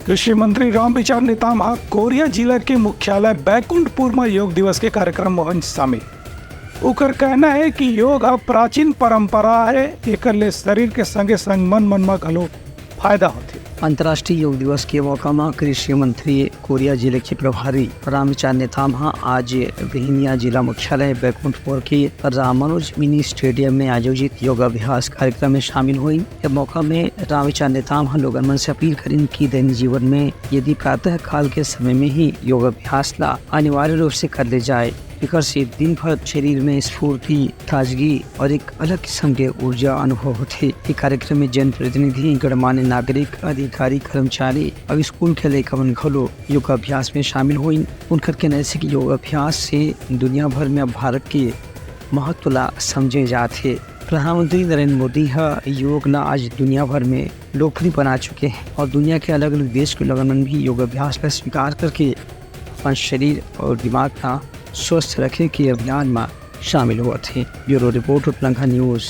कृषि मंत्री रामविचार नेताम कोरिया जिला के मुख्यालय बैकुंठपुर में योग दिवस के कार्यक्रम में शामिल। उकर कहना है कि योग अब प्राचीन परंपरा है, एकर ले शरीर के संगे संग मन में घलो फायदा होते। अंतर्राष्ट्रीय योग दिवस के मौका में कृषि मंत्री कोरिया जिले के प्रभारी रामविचार नेताम आज बिहिनिया जिला मुख्यालय बैकुंठपुर के रामानुज मिनी स्टेडियम में आयोजित योगाभ्यास कार्यक्रम में शामिल हुई। इस मौका में रामविचार नेताम लोगन मन से अपील करें कि दैनिक जीवन में यदि प्रातः काल के समय में ही योगाभ्यास ला अनिवार्य रूप से कर ले जाए, एकर से दिन भर शरीर में स्फूर्ति, ताजगी और एक अलग किस्म के ऊर्जा अनुभव होते। कार्यक्रम में जन प्रतिनिधि, गणमान्य नागरिक, अधिकारी, कर्मचारी और स्कूल के लेखन घलो योगाभ्यास में शामिल हुई। उनकर कहना है कि योगाभ्यास से दुनिया भर में भारत के महत्व ला समझे जाते। प्रधानमंत्री नरेंद्र मोदी योग ला आज दुनिया भर में लोकप्रिय बना चुके हैं और दुनिया के अलग अलग देश के लोगों भी योगाभ्यास का स्वीकार करके अपना शरीर और दिमाग का स्वस्थ रखे के अभियान में शामिल हुआ थे। Bureau report, Uttarakhand news.